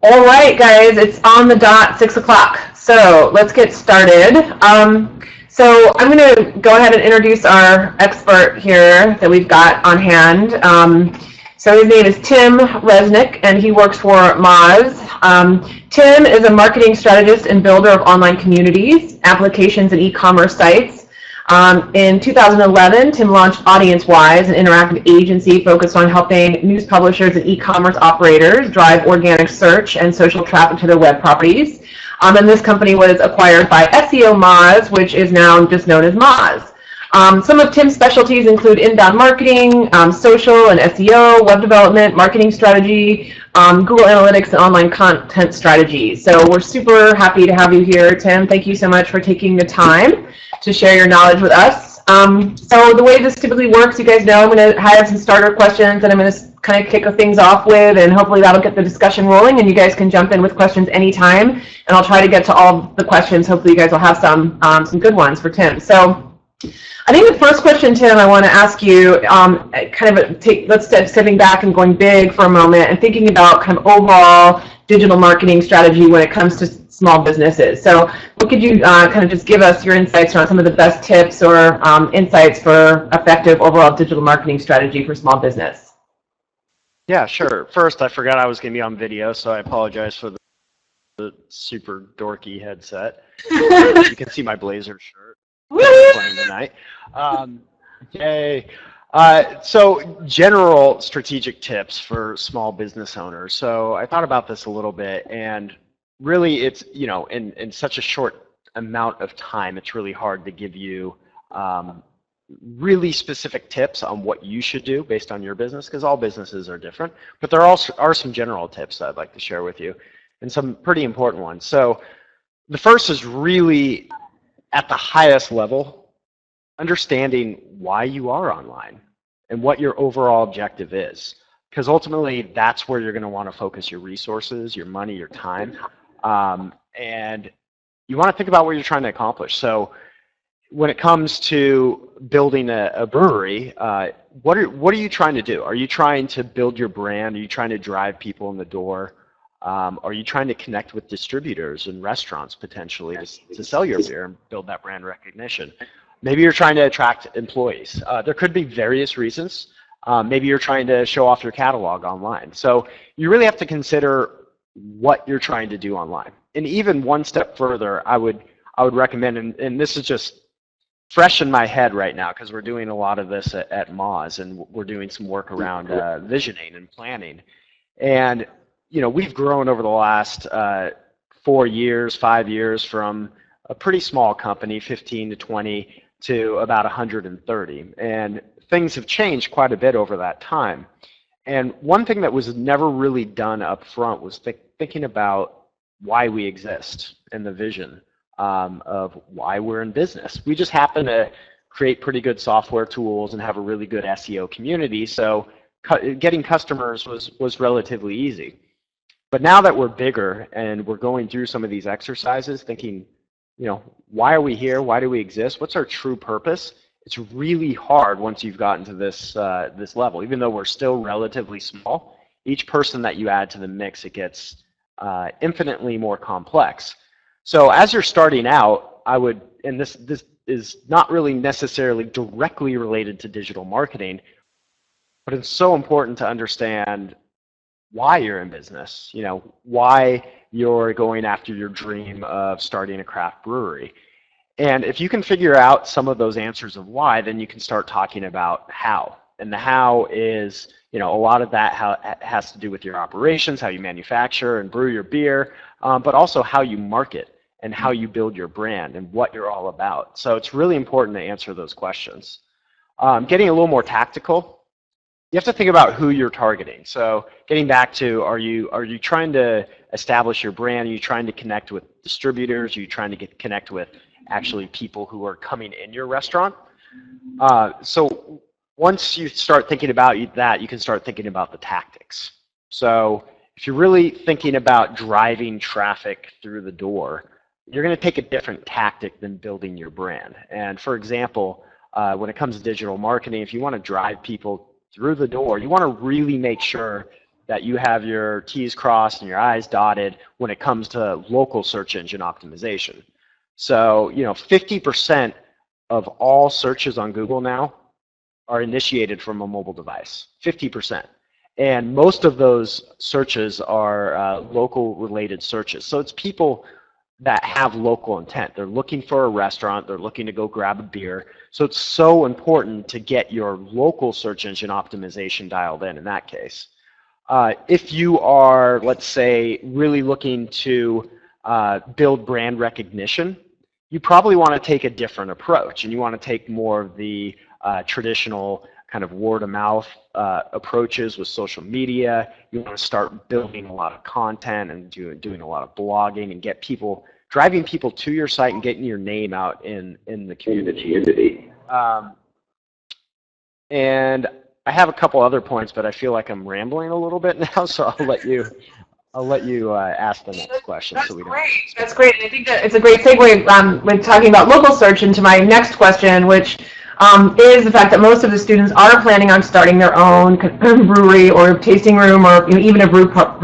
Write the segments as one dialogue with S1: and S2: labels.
S1: All right, guys, it's on the dot, 6 o'clock. So let's get started. So I'm going to go ahead and introduce our expert here that we've got on hand. So his name is Tim Resnik, and he works for Moz. Tim is a marketing strategist and builder of online communities, applications, and e-commerce sites. In 2011, Tim launched AudienceWise, an interactive agency focused on helping news publishers and e-commerce operators drive organic search and social traffic to their web properties. And this company was acquired by SEO Moz, which is now just known as Moz. Some of Tim's specialties include inbound marketing, social and SEO, web development, marketing strategy, Google Analytics, and online content strategy. So we're super happy to have you here, Tim. Thank you so much for taking the time to share your knowledge with us. So the way this typically works, you guys know I'm going to have some starter questions that I'm going to kind of kick things off with, and hopefully that'll get the discussion rolling, and you guys can jump in with questions anytime, and I'll try to get to all the questions. Hopefully you guys will have some good ones for Tim. So I think the first question, Tim, I want to ask you, let's stepping back and going big for a moment and thinking about kind of overall digital marketing strategy when it comes to small businesses. So what could you kind of just give us your insights around some of the best tips or insights for effective overall digital marketing strategy for small business?
S2: Yeah, sure. First, I forgot I was going to be on video, so I apologize for the super dorky headset. You can see my blazer shirt. Playing tonight. Yay. So general strategic tips for small business owners. So I thought about this a little bit, and really it's, in such a short amount of time, it's really hard to give you really specific tips on what you should do based on your business, because all businesses are different. But there also are some general tips that I'd like to share with you, and some pretty important ones. So the first is really, at the highest level, understanding why you are online and what your overall objective is. Because ultimately, that's where you're going to want to focus your resources, your money, your time. And you want to think about what you're trying to accomplish. So when it comes to building a brewery, what are you trying to do? Are you trying to build your brand? Are you trying to drive people in the door? Are you trying to connect with distributors and restaurants potentially to sell your beer and build that brand recognition? Maybe you're trying to attract employees. There could be various reasons. Maybe you're trying to show off your catalog online. So you really have to consider what you're trying to do online. And even one step further, I would recommend, and this is just fresh in my head right now because we're doing a lot of this at Moz, and we're doing some work around visioning and planning. And we've grown over the last 4 years, 5 years, from a pretty small company, 15 to 20, to about 130. And things have changed quite a bit over that time. And one thing that was never really done up front was thinking about why we exist and the vision of why we're in business. We just happen to create pretty good software tools and have a really good SEO community, so getting customers was relatively easy. But now that we're bigger and we're going through some of these exercises, thinking, why are we here? Why do we exist? What's our true purpose? It's really hard once you've gotten to this level. Even though we're still relatively small, each person that you add to the mix, it gets infinitely more complex. So as you're starting out, I would, and this is not really necessarily directly related to digital marketing, but it's so important to understand why you're in business, why you're going after your dream of starting a craft brewery. And if you can figure out some of those answers of why, then you can start talking about how. And the how is, a lot of that has to do with your operations, how you manufacture and brew your beer, but also how you market and how you build your brand and what you're all about. So it's really important to answer those questions. Getting a little more tactical, you have to think about who you're targeting. So getting back to, are you trying to establish your brand? Are you trying to connect with distributors? Are you trying to connect with actually people who are coming in your restaurant? So once you start thinking about that, you can start thinking about the tactics. So if you're really thinking about driving traffic through the door, you're going to take a different tactic than building your brand. And for example, when it comes to digital marketing, if you want to drive people through the door, you want to really make sure that you have your T's crossed and your I's dotted when it comes to local search engine optimization. So, 50% of all searches on Google now are initiated from a mobile device, 50%. And most of those searches are local related searches. So it's people that have local intent. They're looking for a restaurant, they're looking to go grab a beer. So it's so important to get your local search engine optimization dialed in that case. If you are, let's say, really looking to build brand recognition, you probably want to take a different approach, and you want to take more of the traditional kind of word-of-mouth approaches with social media. You want to start building a lot of content and doing a lot of blogging and driving people to your site and getting your name out in the community. And I have a couple other points, but I feel like I'm rambling a little bit now, so I'll let you ask the next question.
S1: That's great. That's great. And I think that it's a great segue when talking about local search into my next question, which is the fact that most of the students are planning on starting their own brewery or tasting room, or even a brew pub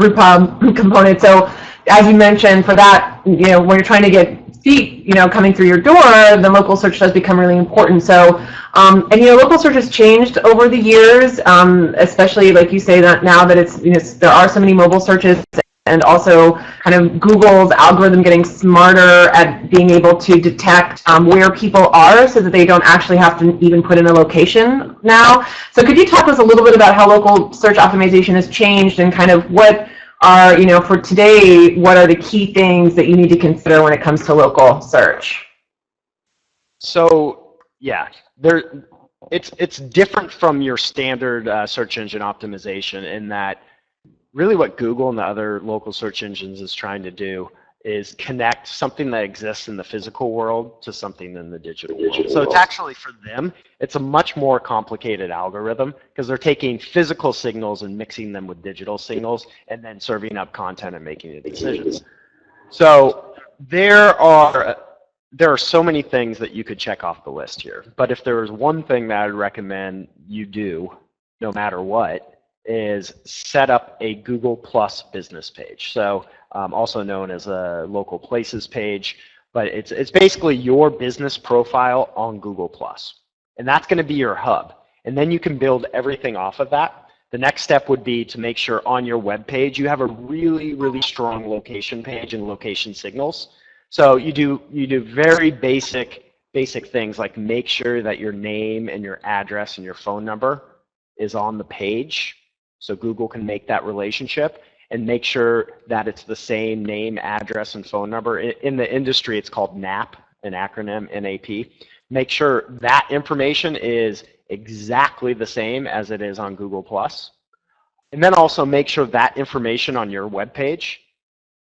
S1: component. So, as you mentioned, for that, when you're trying to get feet, coming through your door, the local search does become really important. So, and local search has changed over the years, especially like you say that now that it's there are so many mobile searches, and also kind of Google's algorithm getting smarter at being able to detect where people are, so that they don't actually have to even put in a location now. So could you talk to us a little bit about how local search optimization has changed, and kind of what are, for today, what are the key things that you need to consider when it comes to local search?
S2: So yeah, it's different from your standard search engine optimization in that really what Google and the other local search engines is trying to do is connect something that exists in the physical world to something in the digital world. So it's actually, for them, it's a much more complicated algorithm, because they're taking physical signals and mixing them with digital signals and then serving up content and making the decisions. So there are so many things that you could check off the list here. But if there was one thing that I'd recommend you do, no matter what, is set up a Google Plus business page. So also known as a local places page, but it's basically your business profile on Google Plus. And that's going to be your hub. And then you can build everything off of that. The next step would be to make sure on your web page you have a really, really strong location page and location signals. So you do very basic things like make sure that your name and your address and your phone number is on the page, so Google can make that relationship, and make sure that it's the same name, address, and phone number. In the industry, it's called NAP, an acronym, NAP. Make sure that information is exactly the same as it is on Google+. And then also make sure that information on your web page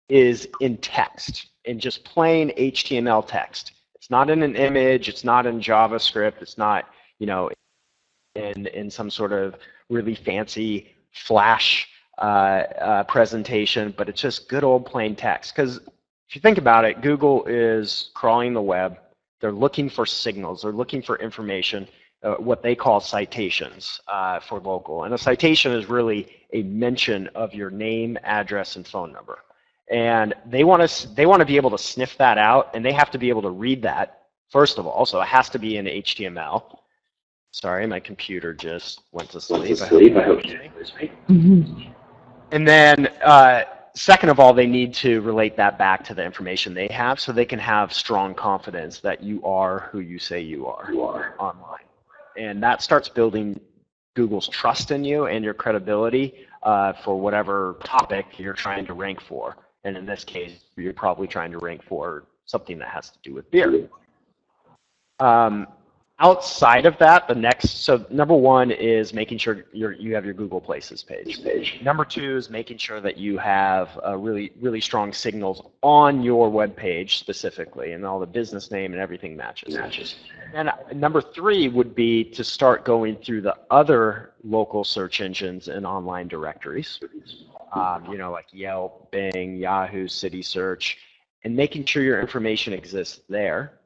S2: is in text, in just plain HTML text. It's not in an image, it's not in JavaScript, it's not, in some sort of really fancy Flash presentation, but it's just good old plain text. Because if you think about it, Google is crawling the web. They're looking for signals. They're looking for information, what they call citations for local. And a citation is really a mention of your name, address, and phone number. And they want to be able to sniff that out, and they have to be able to read that, first of all. So it has to be in HTML. Sorry, my computer just went to sleep. I hope And then, second of all, they need to relate that back to the information they have, so they can have strong confidence that you are who you say you are online. And that starts building Google's trust in you and your credibility for whatever topic you're trying to rank for. And in this case, you're probably trying to rank for something that has to do with beer. Outside of that, so number one is making sure you have your Google Places page. Number two is making sure that you have really, really strong signals on your web page specifically, and all the business name and everything matches. And number three would be to start going through the other local search engines and online directories, like Yelp, Bing, Yahoo, City Search, and making sure your information exists there,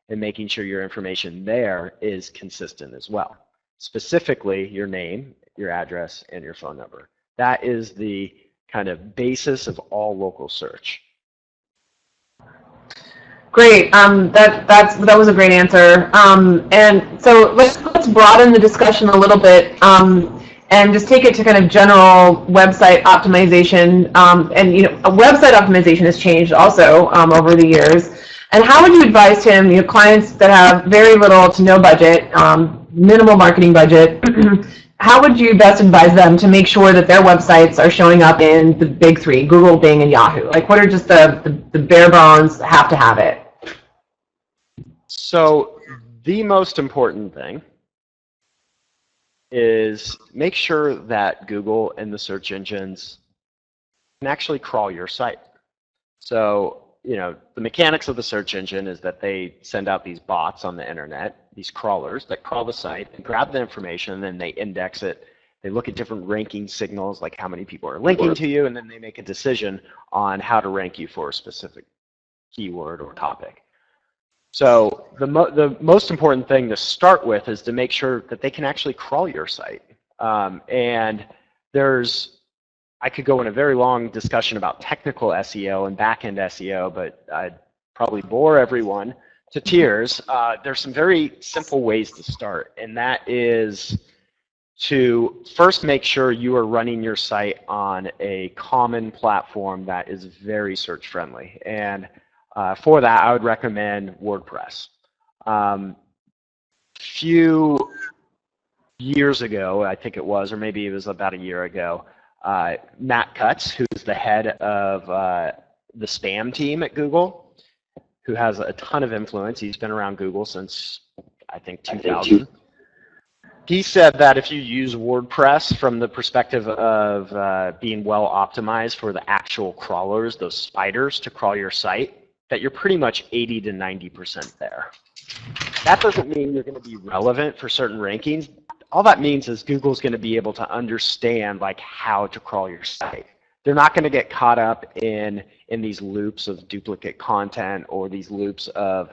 S2: and making sure your information there is consistent as well. Specifically, your name, your address, and your phone number. That is the kind of basis of all local search.
S1: Great. That was a great answer. And so let's broaden the discussion a little bit and just take it to kind of general website optimization. And website optimization has changed also over the years. And how would you advise him, clients that have very little to no budget, minimal marketing budget, how would you best advise them to make sure that their websites are showing up in the big three, Google, Bing, and Yahoo? Like, what are just the bare bones, have to have it?
S2: So the most important thing is make sure that Google and the search engines can actually crawl your site. So, the mechanics of the search engine is that they send out these bots on the internet, these crawlers that crawl the site and grab the information, and then they index it. They look at different ranking signals, like how many people are linking to you, and then they make a decision on how to rank you for a specific keyword or topic. So the most important thing to start with is to make sure that they can actually crawl your site. And I could go in a very long discussion about technical SEO and back-end SEO, but I'd probably bore everyone to tears. There's some very simple ways to start, and that is to first make sure you are running your site on a common platform that is very search-friendly. And for that, I would recommend WordPress. Few years ago, I think it was, or maybe it was about a year ago, Matt Cutts, who's the head of the spam team at Google, who has a ton of influence. He's been around Google since, I think, 2000. He said that if you use WordPress from the perspective of being well optimized for the actual crawlers, those spiders to crawl your site, that you're pretty much 80 to 90% there. That doesn't mean you're going to be relevant for certain rankings. All that means is Google's going to be able to understand how to crawl your site. They're not going to get caught up in these loops of duplicate content or these loops of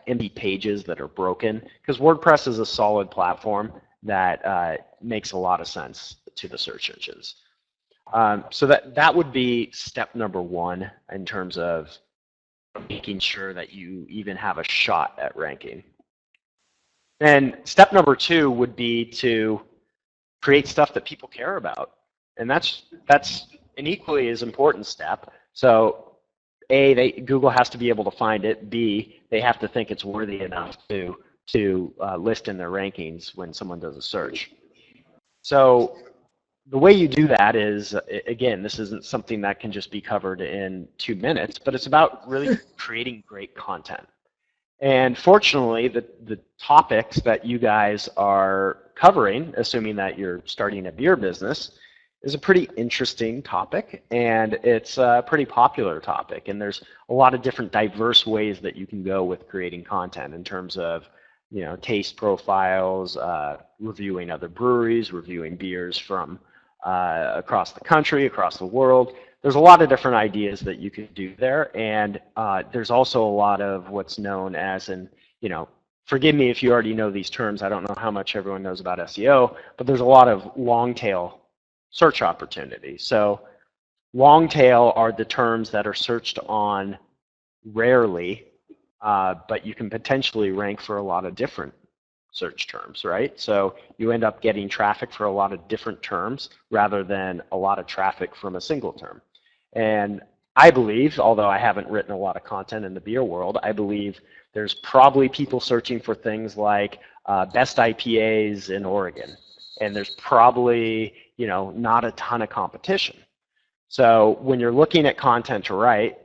S2: empty pages that are broken, because WordPress is a solid platform that makes a lot of sense to the search engines. So that would be step number one in terms of making sure that you even have a shot at ranking. And step number two would be to create stuff that people care about. And that's an equally as important step. So A, Google has to be able to find it. B, they have to think it's worthy enough to list in their rankings when someone does a search. So the way you do that is, again, this isn't something that can just be covered in 2 minutes, but it's about really creating great content. And fortunately, the topics that you guys are covering, assuming that you're starting a beer business, is a pretty interesting topic, and it's a pretty popular topic. And there's a lot of different diverse ways that you can go with creating content in terms of, taste profiles, reviewing other breweries, reviewing beers from across the country, across the world. There's a lot of different ideas that you can do there, and there's also a lot of what's known as forgive me if you already know these terms, I don't know how much everyone knows about SEO, but there's a lot of long tail search opportunities. So long tail are the terms that are searched on rarely, but you can potentially rank for a lot of different search terms, right? So you end up getting traffic for a lot of different terms rather than a lot of traffic from a single term. And I believe, although I haven't written a lot of content in the beer world, I believe there's probably people searching for things like best IPAs in Oregon. And there's probably, not a ton of competition. So when you're looking at content to write,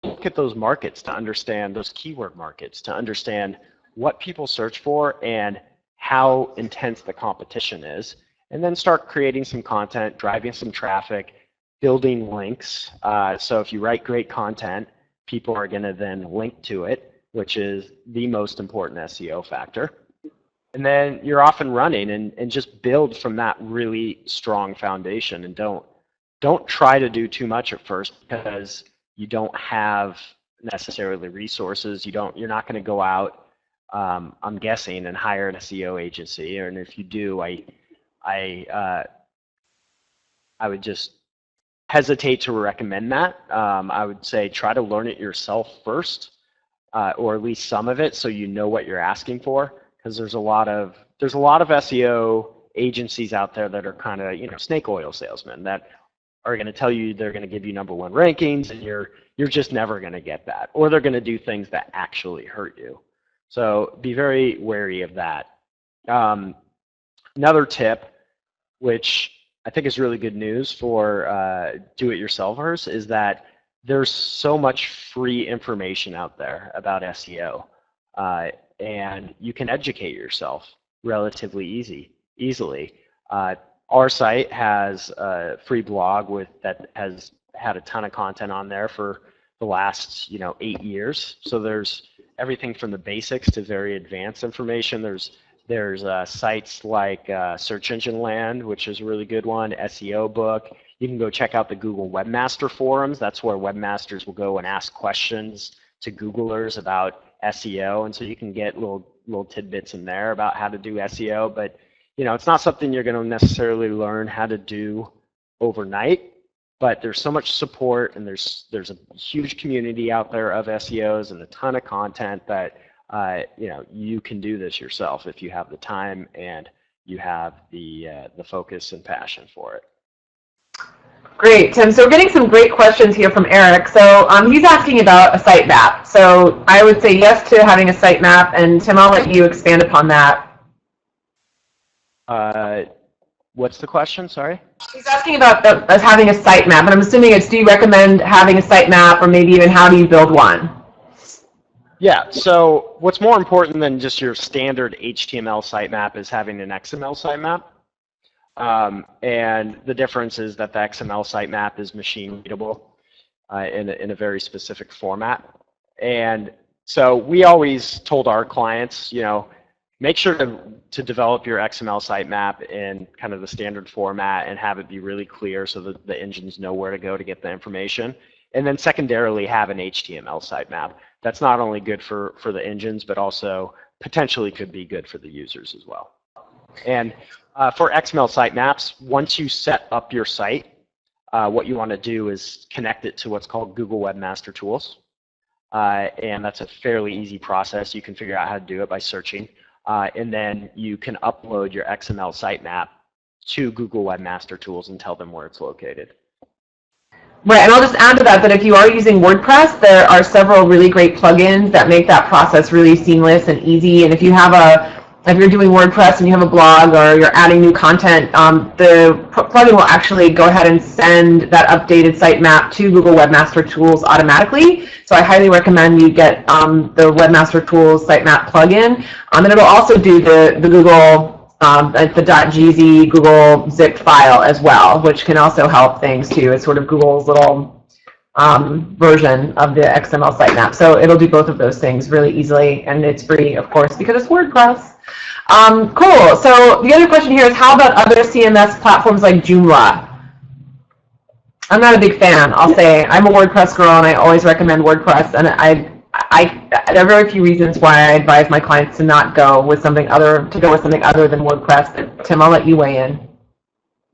S2: look at those markets to understand, those keyword markets, to understand what people search for and how intense the competition is, and then start creating some content, driving some traffic, building links. So if you write great content, people are going to then link to it, which is the most important SEO factor. And then you're off and running, and just build from that really strong foundation, and don't try to do too much at first, because you don't have necessarily resources. You're not going to go out, I'm guessing, and hire an SEO agency. And if you do, I I would just hesitate to recommend that. I would say try to learn it yourself first, or at least some of it, so you know what you're asking for. Because there's a lot of SEO agencies out there that are kind of, snake oil salesmen that are going to tell you they're going to give you #1 rankings, and you're just never going to get that, or they're going to do things that actually hurt you. So be very wary of that. Another tip, which I think is really good news for do-it-yourselfers, is that there's so much free information out there about SEO, and you can educate yourself relatively easily. Our site has a free blog that has had a ton of content on there for the last 8 years. So there's everything from the basics to very advanced information. There's sites like Search Engine Land, which is a really good one, SEO Book. You can go check out the Google Webmaster Forums. That's where webmasters will go and ask questions to Googlers about SEO, and so you can get little tidbits in there about how to do SEO. But it's not something you're going to necessarily learn how to do overnight. But there's so much support, and there's a huge community out there of SEOs and a ton of content that you can do this yourself if you have the time and you have the focus and passion for it.
S1: Great, Tim. So we're getting some great questions here from Eric. So he's asking about a sitemap. So I would say yes to having a sitemap, and Tim, I'll let you expand upon that.
S2: What's the question? Sorry.
S1: He's asking about us having a sitemap, and I'm assuming it's, do you recommend having a sitemap, or maybe even how do you build one?
S2: Yeah, so what's more important than just your standard HTML sitemap is having an XML sitemap. And the difference is that the XML sitemap is machine readable in a very specific format. And so we always told our clients, make sure to develop your XML sitemap in kind of the standard format and have it be really clear so that the engines know where to go to get the information. And then secondarily, have an HTML sitemap. That's not only good for the engines, but also potentially could be good for the users as well. And for XML sitemaps, once you set up your site, what you want to do is connect it to what's called Google Webmaster Tools. And that's a fairly easy process. You can figure out how to do it by searching. And then you can upload your XML sitemap to Google Webmaster Tools and tell them where it's located.
S1: Right, and I'll just add to that that if you are using WordPress, there are several really great plugins that make that process really seamless and easy. And if you're doing WordPress and you have a blog or you're adding new content, the plugin will actually go ahead and send that updated sitemap to Google Webmaster Tools automatically. So I highly recommend you get the Webmaster Tools sitemap plugin. And it'll also do the Google the .gz Google zipped file as well, which can also help things too. It's sort of Google's little version of the XML sitemap. So it'll do both of those things really easily, and it's free, of course, because it's WordPress. Cool. So the other question here is, how about other CMS platforms like Joomla? I'm not a big fan, I'll say. I'm a WordPress girl, and I always recommend WordPress, and there are very few reasons why I advise my clients to not go with something other than WordPress. But Tim, I'll let you weigh in.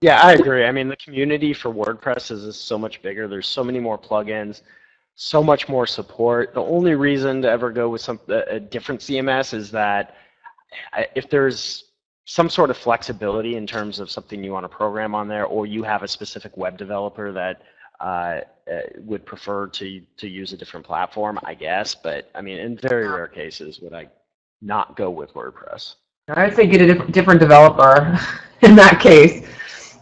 S2: Yeah, I agree. I mean, the community for WordPress is so much bigger. There's so many more plugins, so much more support. The only reason to ever go with a different CMS is that if there's some sort of flexibility in terms of something you want to program on there, or you have a specific web developer that would prefer to use a different platform, I guess. But I mean, in very rare cases would I not go with WordPress.
S1: I'd say get a different developer in that case.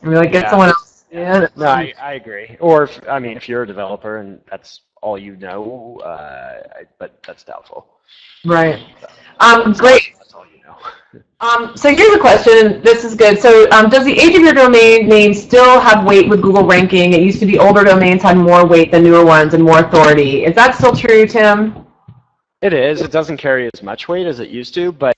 S1: I mean, like, get someone else. Yeah.
S2: No, I agree. Or if you're a developer and that's all you know, but that's doubtful.
S1: Right. Great.
S2: That's all you know.
S1: So here's a question. This is good. So does the age of your domain name still have weight with Google ranking? It used to be older domains had more weight than newer ones and more authority. Is that still true, Tim?
S2: It is. It doesn't carry as much weight as it used to, but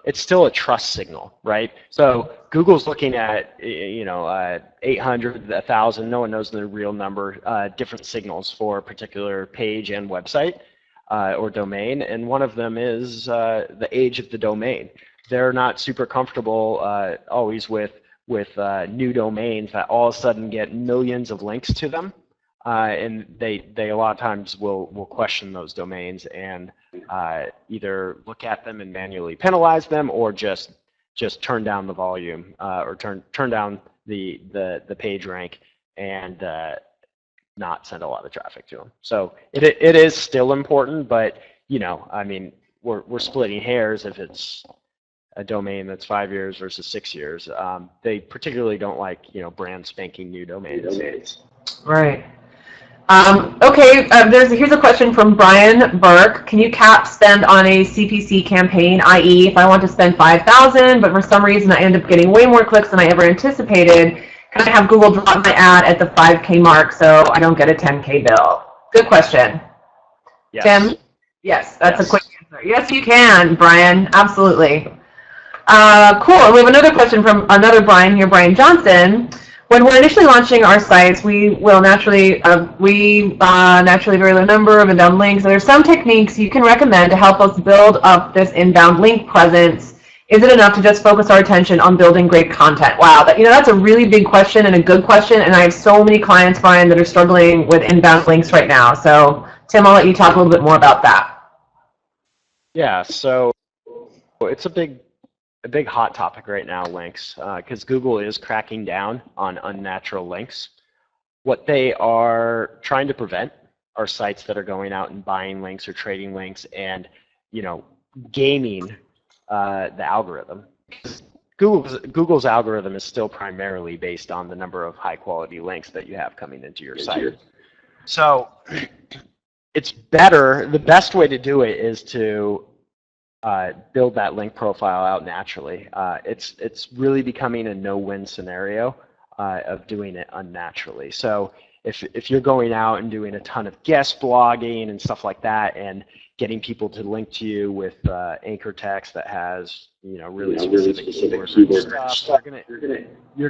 S2: it's still a trust signal, right? So Google's looking at 800, 1,000. No one knows the real number. Different signals for a particular page and website or domain, and one of them is the age of the domain. They're not super comfortable always with with new domains that all of a sudden get millions of links to them, and they a lot of times will question those domains and either look at them and manually penalize them, or just turn down the volume or turn down the page rank and not send a lot of traffic to them. So it is still important, but I mean, we're splitting hairs if it's a domain that's 5 years versus 6 years. They particularly don't like brand spanking new domains.
S1: Right. Okay, here's a question from Brian Burke. Can you cap spend on a CPC campaign, i.e. if I want to spend $5,000, but for some reason I end up getting way more clicks than I ever anticipated, can I have Google drop my ad at the 5K mark so I don't get a 10K bill? Good question.
S2: Yes.
S1: Tim? Yes, that's a quick answer. Yes, you can, Brian. Absolutely. Cool. We have another question from another Brian here, Brian Johnson. When we're initially launching our sites, we will naturally very low number of inbound links. So there's some techniques you can recommend to help us build up this inbound link presence. Is it enough to just focus our attention on building great content? Wow, that's a really big question and a good question. And I have so many clients, Brian, that are struggling with inbound links right now. So Tim, I'll let you talk a little bit more about that.
S2: Yeah. So it's a big hot topic right now, links, because Google is cracking down on unnatural links. What they are trying to prevent are sites that are going out and buying links or trading links and, gaming the algorithm. Google's algorithm is still primarily based on the number of high-quality links that you have coming into your site. So it's better. The best way to do it is to build that link profile out naturally. It's really becoming a no-win scenario of doing it unnaturally. So if you're going out and doing a ton of guest blogging and stuff like that, and getting people to link to you with anchor text that has really specific keywords stuff, you're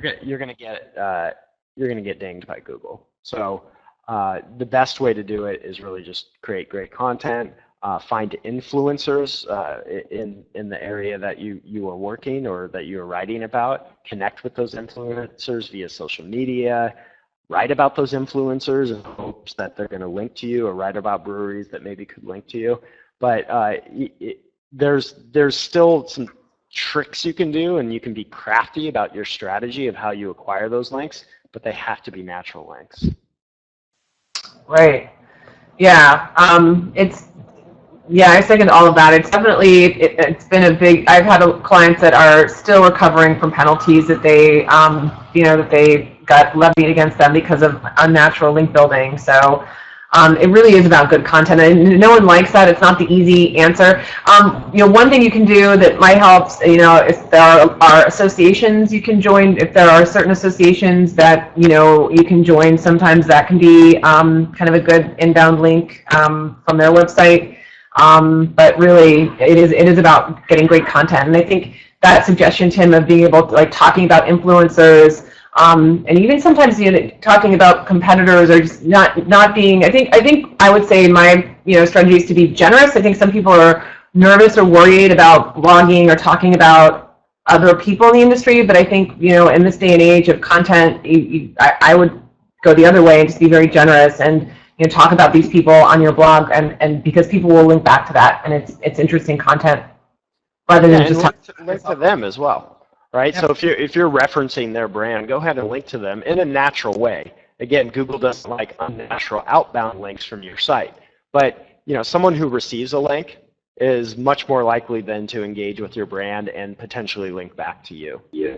S2: gonna get dinged by Google. So the best way to do it is really just create great content. Find influencers in the area that you are working or that you are writing about. Connect with those influencers via social media. Write about those influencers in hopes that they're going to link to you, or write about breweries that maybe could link to you. But there's still some tricks you can do, and you can be crafty about your strategy of how you acquire those links, but they have to be natural links.
S1: Right. Yeah. I second all of that. It's definitely, it's been a big, I've had clients that are still recovering from penalties that they, that they got levied against them because of unnatural link building. So it really is about good content, and no one likes that. It's not the easy answer. One thing you can do that might help, if there are associations you can join, if there are certain associations that, you can join, sometimes that can be kind of a good inbound link from their website. But really, it is about getting great content. And I think that suggestion, Tim, of being able to, talking about influencers, and even sometimes talking about competitors, or just not being. I think I would say my strategy is to be generous. I think some people are nervous or worried about blogging or talking about other people in the industry, but I think in this day and age of content, I would go the other way and just be very generous and talk about these people on your blog, and because people will link back to that, and it's interesting content rather than just
S2: link to them as well. Right, yeah. So if you're referencing their brand, go ahead and link to them in a natural way. Again, Google doesn't like unnatural outbound links from your site, but someone who receives a link is much more likely than to engage with your brand and potentially link back to you. Yeah.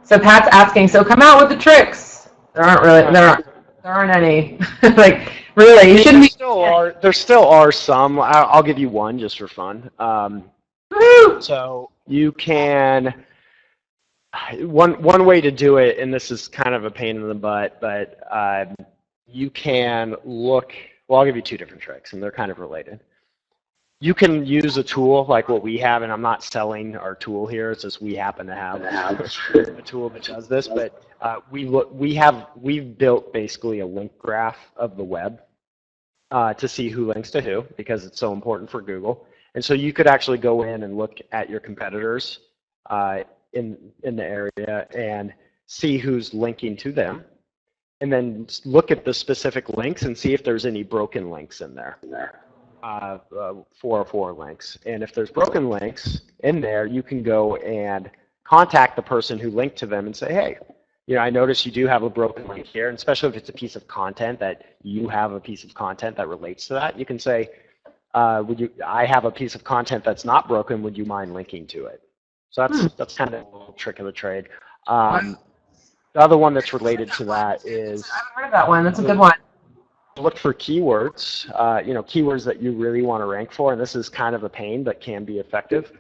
S1: So Pat's asking, so come out with the tricks. There aren't any. Really, you shouldn't be.
S2: There still are some. I'll give you one just for fun. So you can, one way to do it, and this is kind of a pain in the butt, but you can look, well, I'll give you two different tricks, and they're kind of related. You can use a tool like what we have, and I'm not selling our tool here, it's just we happen to have a tool that does this, but we've built basically a link graph of the web to see who links to who, because it's so important for Google. And so you could actually go in and look at your competitors in the area and see who's linking to them, and then look at the specific links and see if there's any broken links in there. 404 links. And if there's broken links in there, you can go and contact the person who linked to them and say, hey, I notice you do have a broken link here, and especially if it's a piece of content that you have a piece of content that relates to that, you can say, I have a piece of content that's not broken, would you mind linking to it? So that's kind of a little trick of the trade. The other one that's related to that is...
S1: I haven't heard of that one. That's a good one.
S2: Look for keywords, keywords that you really want to rank for, and this is kind of a pain, but can be effective.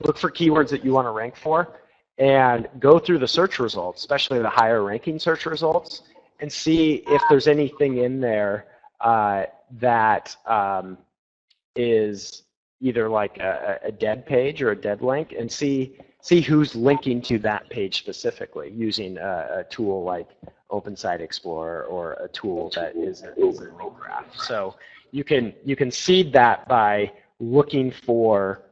S2: Look for keywords that you want to rank for, and go through the search results, especially the higher ranking search results, and see if there's anything in there that is either like a dead page or a dead link, and see who's linking to that page specifically using a tool like OpenSite Explorer or a tool that is a link graph. So you can seed that by looking for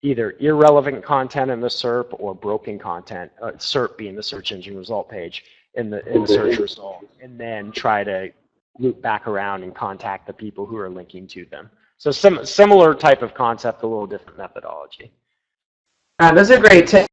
S2: either irrelevant content in the SERP or broken content, SERP being the search engine result page in the search result, and then try to loop back around and contact the people who are linking to them. So similar type of concept, a little different methodology.
S1: Those are great tips,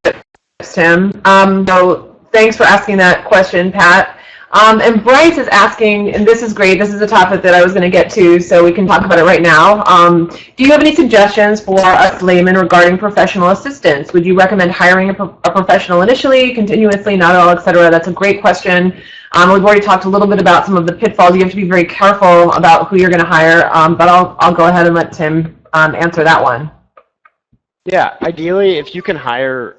S1: Tim. So thanks for asking that question, Pat. And Bryce is asking, and this is great, this is a topic that I was going to get to, so we can talk about it right now. Do you have any suggestions for us laymen regarding professional assistance? Would you recommend hiring a professional initially, continuously, not at all, etc.? That's a great question. We've already talked a little bit about some of the pitfalls. You have to be very careful about who you're going to hire, but I'll go ahead and let Tim answer that one.
S2: Yeah, ideally, if you can hire,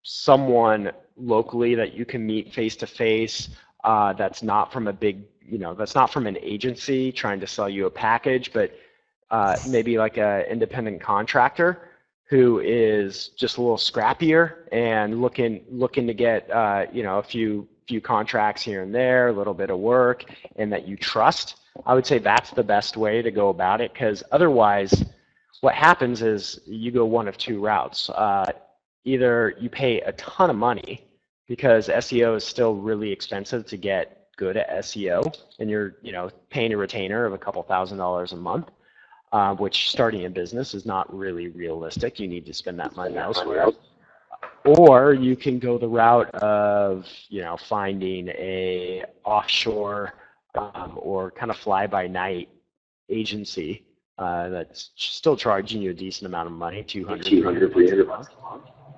S2: someone locally that you can meet face-to-face, that's not from a big, that's not from an agency trying to sell you a package, but maybe like an independent contractor who is just a little scrappier and looking to get, a few contracts here and there, a little bit of work, and that you trust. I would say that's the best way to go about it, because otherwise what happens is you go one of two routes. Either you pay a ton of money because SEO is still really expensive to get good at SEO, and you're paying a retainer of a couple $1,000s a month, which starting a business is not really realistic. You need to spend that money elsewhere. Or you can go the route of finding a offshore or kind of fly-by-night agency that's still charging you a decent amount of money, $200, $300 a month.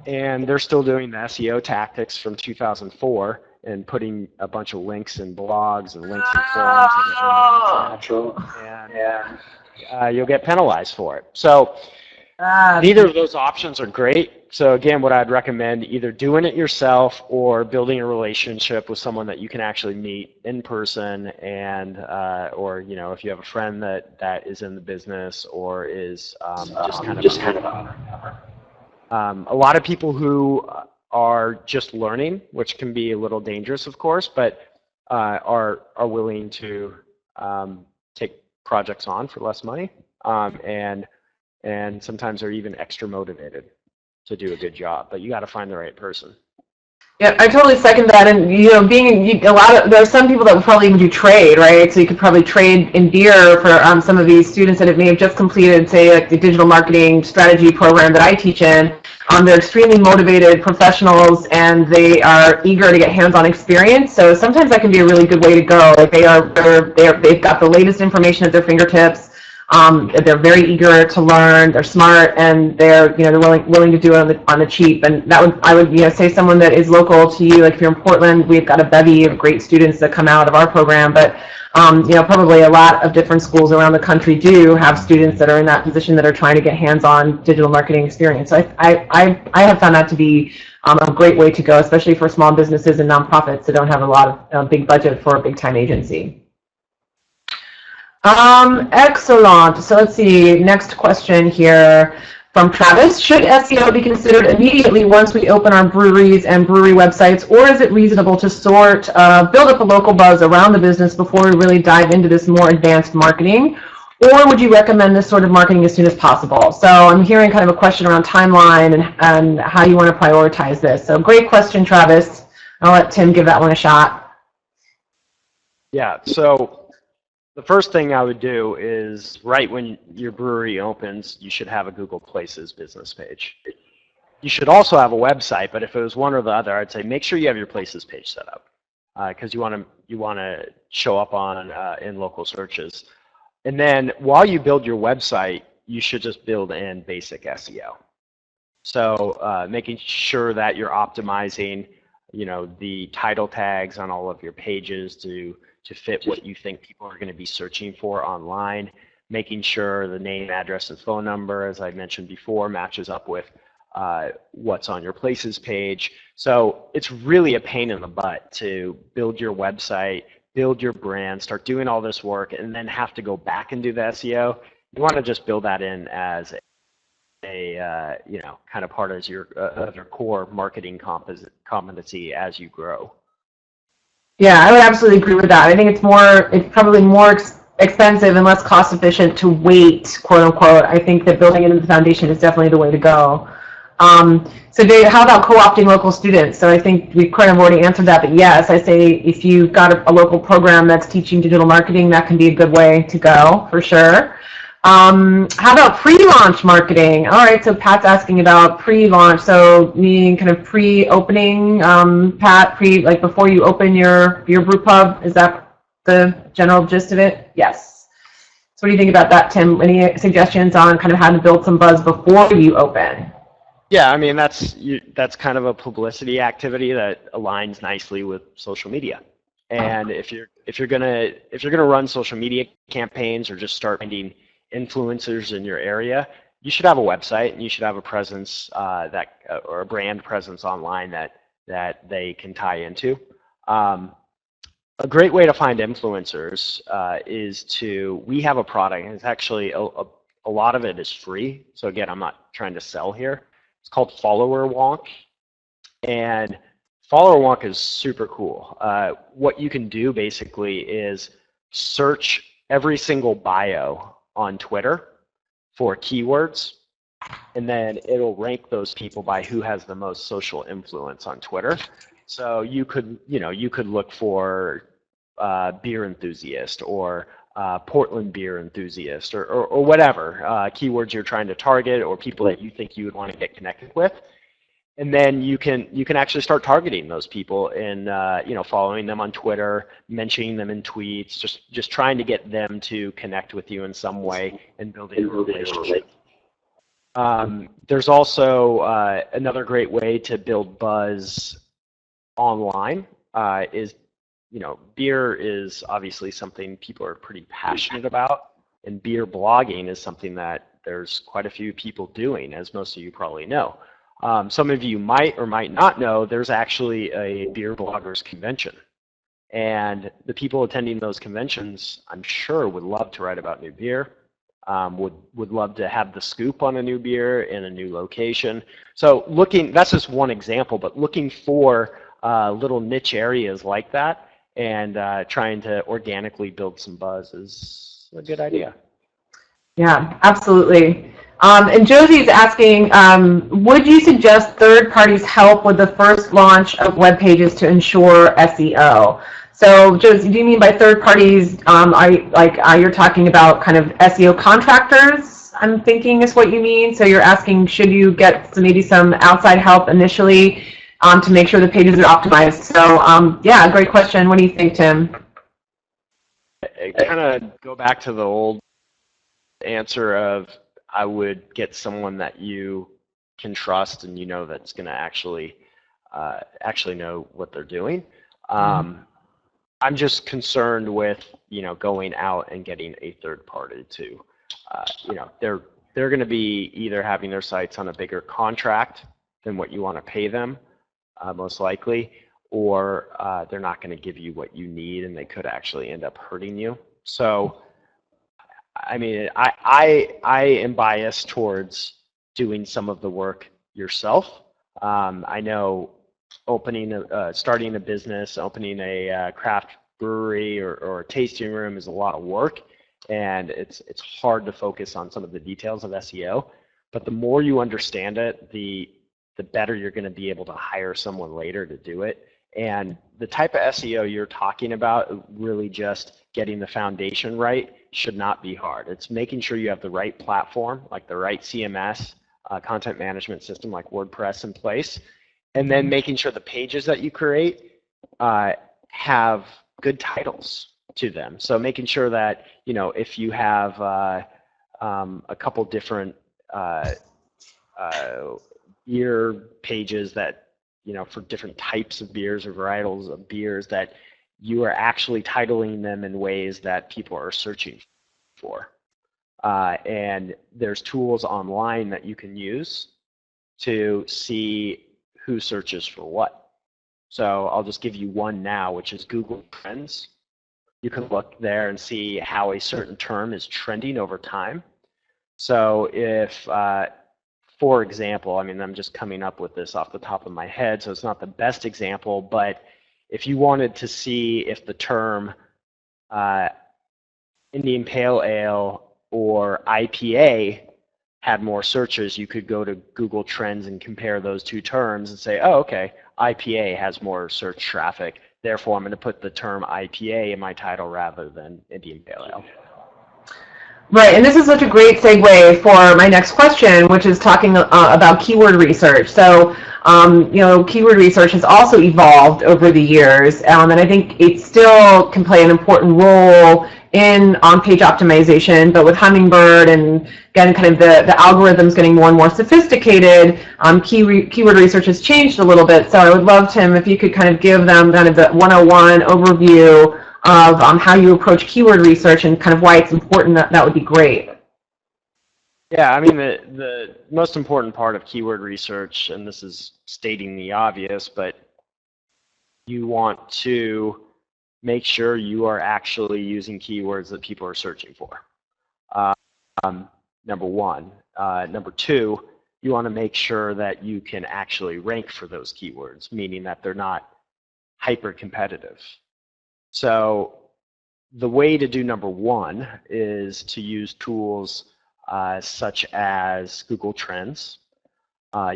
S2: And they're still doing the SEO tactics from 2004 and putting a bunch of links in blogs and links in forums. And you'll get penalized for it. So neither of those options are great. So again, what I'd recommend, either doing it yourself or building a relationship with someone that you can actually meet in person, and or if you have a friend that is in the business or is just kind of a lot of people who are just learning, which can be a little dangerous, of course, but are willing to take projects on for less money, and sometimes are even extra motivated to do a good job. But you got to find the right person.
S1: Yeah, I totally second that. And there are some people that would probably even do trade, right? So you could probably trade in beer for some of these students that may have just completed, say, like the digital marketing strategy program that I teach in. They're extremely motivated professionals, and they are eager to get hands-on experience. So sometimes that can be a really good way to go. Like they've got the latest information at their fingertips. They're very eager to learn. They're smart, and they're willing to do it on the cheap. And I would say someone that is local to you. Like if you're in Portland, we've got a bevy of great students that come out of our program. But probably a lot of different schools around the country do have students that are in that position that are trying to get hands-on digital marketing experience. So I have found that to be a great way to go, especially for small businesses and nonprofits that don't have a lot of big budget for a big-time agency. Excellent. So let's see, next question here from Travis. Should SEO be considered immediately once we open our breweries and brewery websites, or is it reasonable to build up a local buzz around the business before we really dive into this more advanced marketing? Or would you recommend this sort of marketing as soon as possible? So I'm hearing kind of a question around timeline and how you want to prioritize this. So great question, Travis. I'll let Tim give that one a shot.
S2: Yeah, so the first thing I would do is right when your brewery opens, you should have a Google Places business page. You should also have a website, but if it was one or the other, I'd say make sure you have your Places page set up because you want to show up on in local searches. And then while you build your website, you should just build in basic SEO. So making sure that you're optimizing, the title tags on all of your pages to fit what you think people are going to be searching for online, making sure the name, address, and phone number, as I mentioned before, matches up with what's on your Places page. So it's really a pain in the butt to build your website, build your brand, start doing all this work, and then have to go back and do the SEO. You want to just build that in as a kind of part of your core marketing competency as you grow.
S1: Yeah, I would absolutely agree with that. I think it's probably more expensive and less cost efficient to wait, quote unquote. I think that building into the foundation is definitely the way to go. So Dave, how about co-opting local students? So I think we've kind of already answered that, but yes, I say if you've got a local program that's teaching digital marketing, that can be a good way to go for sure. How about pre-launch marketing? All right, so Pat's asking about pre-launch, so meaning kind of pre-opening, Pat, like before you open your brew pub, is that the general gist of it? Yes. So what do you think about that, Tim? Any suggestions on kind of how to build some buzz before you open?
S2: Yeah, I mean that's kind of a publicity activity that aligns nicely with social media. And if you're gonna run social media campaigns or just start finding influencers in your area, you should have a website and you should have a presence or a brand presence online that they can tie into. A great way to find influencers we have a product, and it's actually a lot of it is free. So again, I'm not trying to sell here. It's called Follower Wonk, and Follower Wonk is super cool. What you can do basically is search every single bio on Twitter for keywords, and then it'll rank those people by who has the most social influence on Twitter. So you could look for beer enthusiast or Portland beer enthusiast or whatever keywords you're trying to target or people that you think you would want to get connected with. And then you can actually start targeting those people and following them on Twitter, mentioning them in tweets, just trying to get them to connect with you in some way and building a relationship. There's also another great way to build buzz online is beer is obviously something people are pretty passionate about, and beer blogging is something that there's quite a few people doing, as most of you probably know. Some of you might or might not know there's actually a beer bloggers convention, and the people attending those conventions, I'm sure, would love to write about new beer, would love to have the scoop on a new beer in a new location. So that's just one example, but looking for little niche areas like that and trying to organically build some buzz is a good idea.
S1: Yeah, absolutely. And Josie's asking, would you suggest third parties help with the first launch of web pages to ensure SEO? So Josie, do you mean by third parties, you're talking about kind of SEO contractors, I'm thinking is what you mean? So you're asking, should you get maybe some outside help initially to make sure the pages are optimized? So yeah, great question. What do you think, Tim?
S2: I kind of go back to the old answer of I would get someone that you can trust and that's going to actually know what they're doing. I'm just concerned with going out and getting a third party to they're going to be either having their sites on a bigger contract than what you want to pay them, most likely, or they're not going to give you what you need and they could actually end up hurting you. So I mean, I am biased towards doing some of the work yourself. I know starting a business, opening a craft brewery or a tasting room is a lot of work, and it's hard to focus on some of the details of SEO. But the more you understand it, the better you're going to be able to hire someone later to do it. And the type of SEO you're talking about, really just getting the foundation right, should not be hard. It's making sure you have the right platform, like the right CMS, content management system like WordPress in place, and then making sure the pages that you create have good titles to them. So making sure that, you know, if you have a couple different beer pages that, you know, for different types of beers or varietals of beers, that you are actually titling them in ways that people are searching for. And there's tools online that you can use to see who searches for what. So I'll just give you one now, which is Google Trends. You can look there and see how a certain term is trending over time. So if, for example, I mean, I'm just coming up with this off the top of my head, so it's not the best example, but if you wanted to see if the term Indian Pale Ale or IPA had more searches, you could go to Google Trends and compare those two terms and say, oh, okay, IPA has more search traffic, therefore I'm going to put the term IPA in my title rather than Indian Pale Ale.
S1: Right, and this is such a great segue for my next question, which is talking about keyword research. So, you know, keyword research has also evolved over the years, and I think it still can play an important role in on-page optimization, but with Hummingbird and, again, kind of the algorithms getting more and more sophisticated, keyword research has changed a little bit. So I would love, Tim, if you could kind of give them kind of the 101 overview of how you approach keyword research and kind of why it's important. That would be great.
S2: Yeah, I mean, the most important part of keyword research, and this is stating the obvious, but you want to make sure you are actually using keywords that people are searching for. Number one. Number two, you want to make sure that you can actually rank for those keywords, meaning that they're not hyper competitive. So the way to do number one is to use tools such as Google Trends,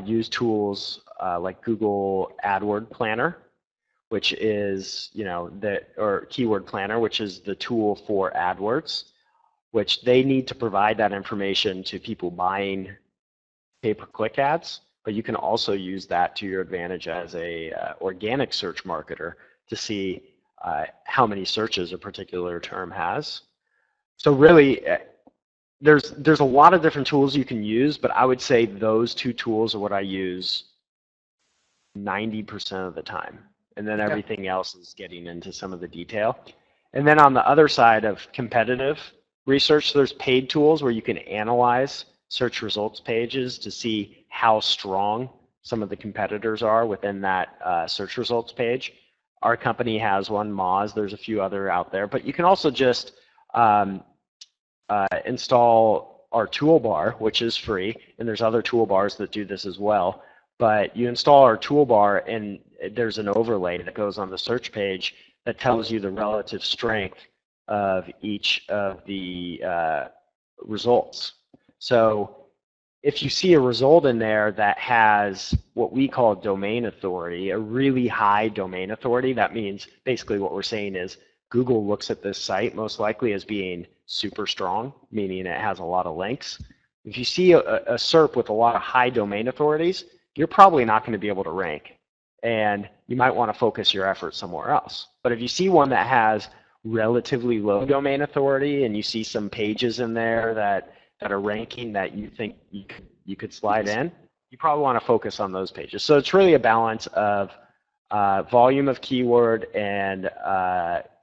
S2: use tools like Google AdWord Planner, which is, you know, or Keyword Planner, which is the tool for AdWords, which they need to provide that information to people buying pay-per-click ads, but you can also use that to your advantage as a organic search marketer to see how many searches a particular term has. So really, there's a lot of different tools you can use, but I would say those two tools are what I use 90% of the time. And then everything else is getting into some of the detail. And then on the other side of competitive research, there's paid tools where you can analyze search results pages to see how strong some of the competitors are within that search results page. Our company has one, Moz. There's a few other out there, but you can also just install our toolbar, which is free, and there's other toolbars that do this as well. But you install our toolbar, and there's an overlay that goes on the search page that tells you the relative strength of each of the results. So if you see a result in there that has what we call domain authority, a really high domain authority, that means basically what we're saying is Google looks at this site most likely as being super strong, meaning it has a lot of links. If you see a SERP with a lot of high domain authorities, you're probably not going to be able to rank, and you might want to focus your efforts somewhere else. But if you see one that has relatively low domain authority and you see some pages in there that are ranking that you think you could slide in, you probably want to focus on those pages. So it's really a balance of volume of keyword and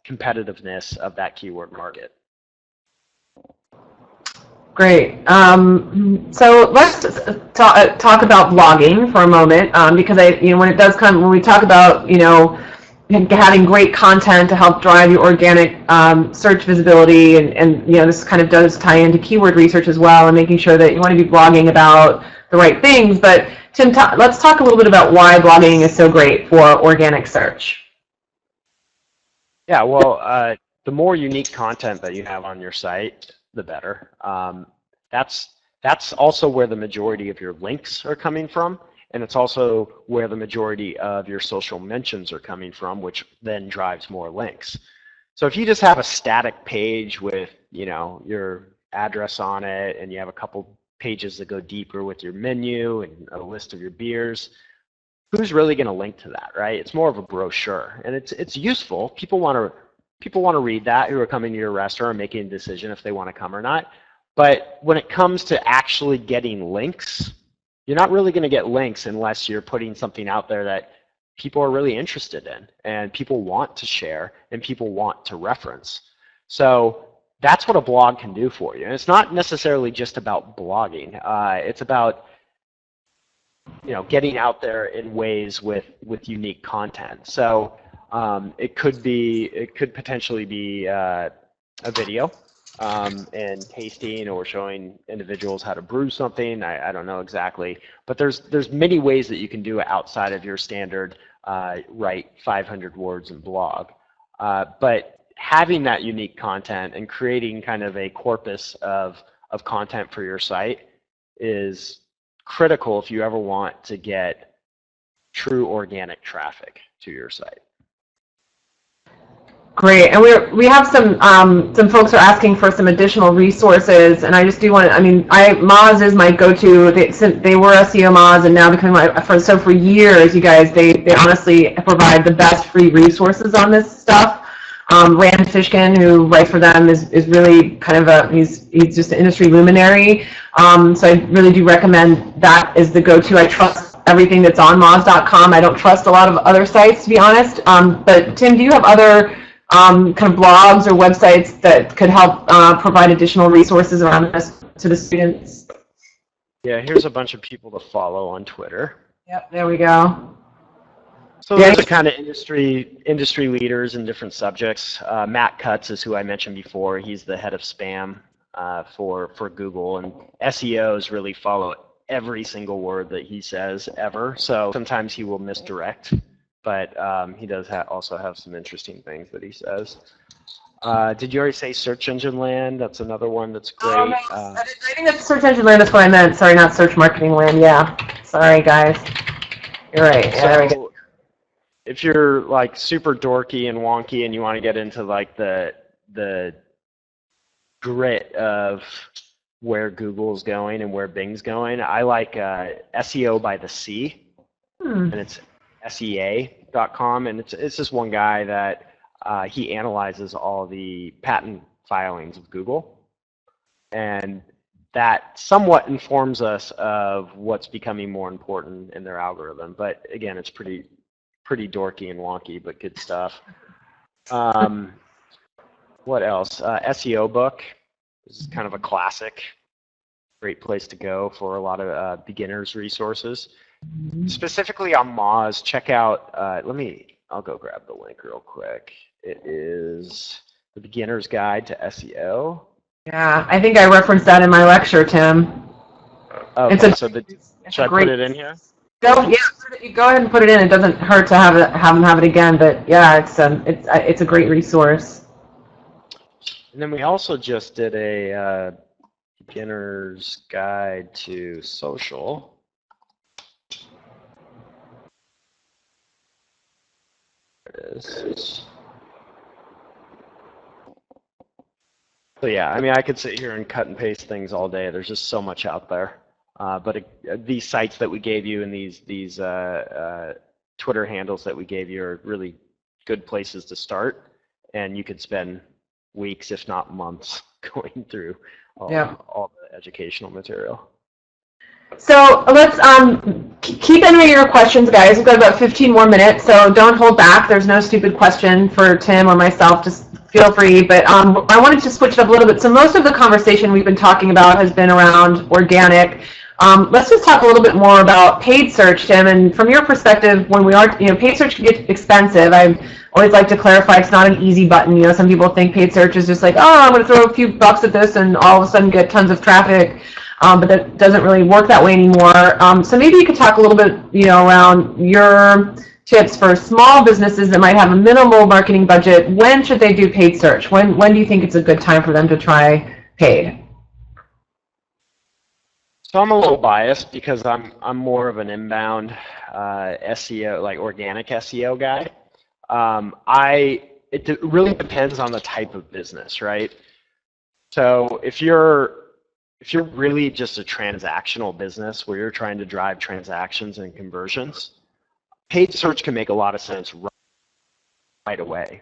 S2: competitiveness of that keyword market.
S1: Great. So let's talk about blogging for a moment, because when we talk about, having great content to help drive your organic search visibility, and this kind of does tie into keyword research as well, and making sure that you want to be blogging about the right things. But Tim, let's talk a little bit about why blogging is so great for organic search.
S2: Yeah, well, the more unique content that you have on your site, the better. That's also where the majority of your links are coming from, and it's also where the majority of your social mentions are coming from, which then drives more links. So if you just have a static page with, you know, your address on it, and you have a couple pages that go deeper with your menu and a list of your beers, who's really going to link to that, right? It's more of a brochure, and it's useful. People want to read that who are coming to your restaurant and making a decision if they want to come or not. But when it comes to actually getting links, you're not really going to get links unless you're putting something out there that people are really interested in, and people want to share, and people want to reference. So that's what a blog can do for you. And it's not necessarily just about blogging. It's about, you know, getting out there in ways with unique content. So it could potentially be a video and tasting or showing individuals how to brew something. I don't know exactly, but there's many ways that you can do it outside of your standard write 500 words and blog. But having that unique content and creating kind of a corpus of content for your site is critical if you ever want to get true organic traffic to your site.
S1: Great, and we have some folks are asking for some additional resources, and I just do want to, I mean, Moz is my go-to. They were SEO Moz, and now becoming so for years, you guys, they honestly provide the best free resources on this stuff. Rand Fishkin, who writes for them, is really kind of he's just an industry luminary. So I really do recommend that as the go-to. I trust everything that's on Moz.com. I don't trust a lot of other sites, to be honest. But Tim, do you have other kind of blogs or websites that could help provide additional resources around this to the students?
S2: Yeah, here's a bunch of people to follow on Twitter.
S1: Yep, there we go.
S2: So those are kind of industry leaders in different subjects. Matt Cutts is who I mentioned before. He's the head of spam for Google, and SEOs really follow every single word that he says ever. So sometimes he will misdirect, but he does also have some interesting things that he says. Did you already say Search Engine Land? That's another one that's great.
S1: Oh, no. I think that's Search Engine Land. That's what I meant. Sorry, not Search Marketing Land. Yeah. Sorry, guys. You're right. Yeah, there we go.
S2: If you're like super dorky and wonky and you want to get into like the grit of where Google's going and where Bing's going, I like SEO by the Sea, and it's SEA.com, and it's just one guy that he analyzes all the patent filings of Google, and that somewhat informs us of what's becoming more important in their algorithm. But again, it's pretty dorky and wonky, but good stuff. What else? SEO book. This is kind of a classic. Great place to go for a lot of beginners resources. Specifically on Moz, check out, I'll go grab the link real quick. It is the Beginner's Guide to SEO.
S1: Yeah, I think I referenced that in my lecture, Tim.
S2: Okay, should I put it in here?
S1: Go ahead and put it in. It doesn't hurt to have them have it again, but yeah, it's a great resource.
S2: And then we also just did a Beginner's Guide to Social. There it is. So yeah, I mean, I could sit here and cut and paste things all day. There's just so much out there. But these sites that we gave you and these Twitter handles that we gave you are really good places to start, and you could spend weeks, if not months, going through all the educational material.
S1: So let's keep entering your questions, guys. We've got about 15 more minutes, so don't hold back. There's no stupid question for Tim or myself. Just feel free. But I wanted to switch it up a little bit. So most of the conversation we've been talking about has been around organic. Let's just talk a little bit more about paid search, Tim. And from your perspective, when we are, paid search can get expensive. I always like to clarify it's not an easy button. Some people think paid search is just like, oh, I'm going to throw a few bucks at this and all of a sudden get tons of traffic. But that doesn't really work that way anymore. So maybe you could talk a little bit, around your tips for small businesses that might have a minimal marketing budget. When should they do paid search? When do you think it's a good time for them to try paid?
S2: So I'm a little biased because I'm more of an inbound SEO, like organic SEO guy. It really depends on the type of business, right? So if you're really just a transactional business where you're trying to drive transactions and conversions, paid search can make a lot of sense right away.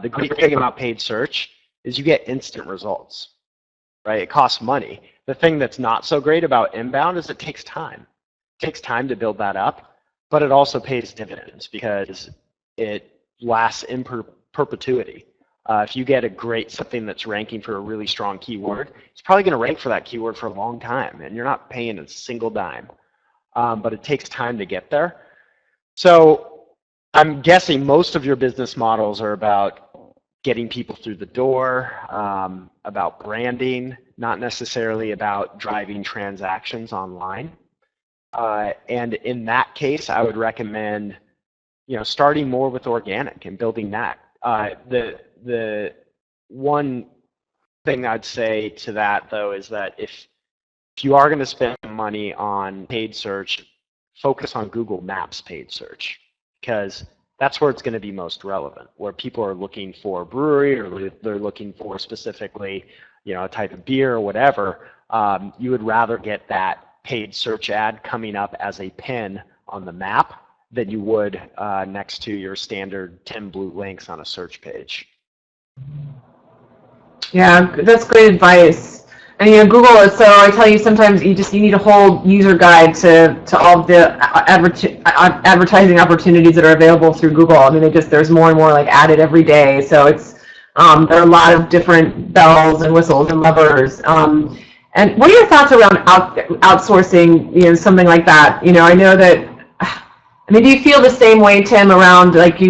S2: The great thing about paid search is you get instant results, right? It costs money. The thing that's not so great about inbound is it takes time. It takes time to build that up, but it also pays dividends because it lasts in perpetuity. If you get something that's ranking for a really strong keyword, it's probably going to rank for that keyword for a long time, and you're not paying a single dime. But it takes time to get there. So I'm guessing most of your business models are about getting people through the door, about branding, not necessarily about driving transactions online. And in that case, I would recommend, starting more with organic and building that. The one thing I'd say to that, though, is that if you are going to spend money on paid search, focus on Google Maps paid search, because that's where it's going to be most relevant, where people are looking for a brewery or they're looking for specifically, a type of beer or whatever. You would rather get that paid search ad coming up as a pin on the map than you would next to your standard 10 blue links on a search page.
S1: Yeah, that's great advice. And Google is, so I tell you, sometimes you need a whole user guide to all of the advertising opportunities that are available through Google. I mean, there's more and more added every day. So it's there are a lot of different bells and whistles and levers. And what are your thoughts around outsourcing, something like that? I know that. Do you feel the same way, Tim, around that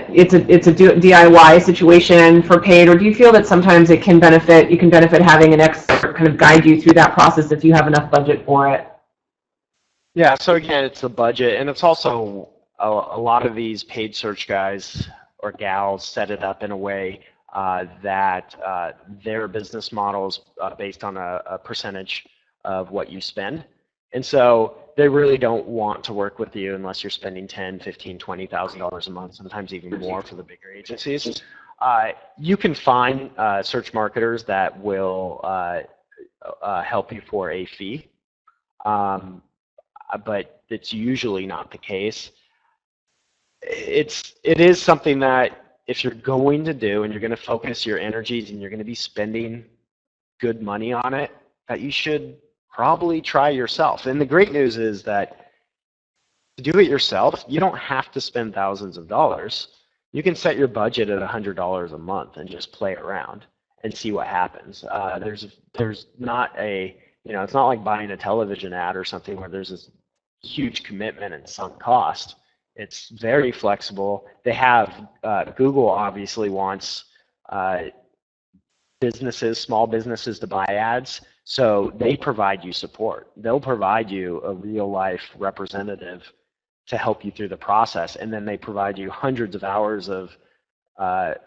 S1: it's a DIY situation for paid, or do you feel that sometimes you can benefit having an expert kind of guide you through that process if you have enough budget for it?
S2: Yeah, so again, it's the budget, and it's also a lot of these paid search guys or gals set it up in a way that their business model is based on a percentage of what you spend. And so they really don't want to work with you unless you're spending $10,000, $15,000, $20,000 a month, sometimes even more for the bigger agencies. You can find search marketers that will help you for a fee, but it's usually not the case. It is something that if you're going to do and you're going to focus your energies and you're going to be spending good money on it, that you should probably try yourself. And the great news is that to do it yourself, you don't have to spend thousands of dollars. You can set your budget at $100 a month and just play around and see what happens. There's not it's not like buying a television ad or something where there's this huge commitment and sunk cost. It's very flexible. They have, Google obviously wants small businesses to buy ads. So they provide you support. They'll provide you a real-life representative to help you through the process, and then they provide you hundreds of hours of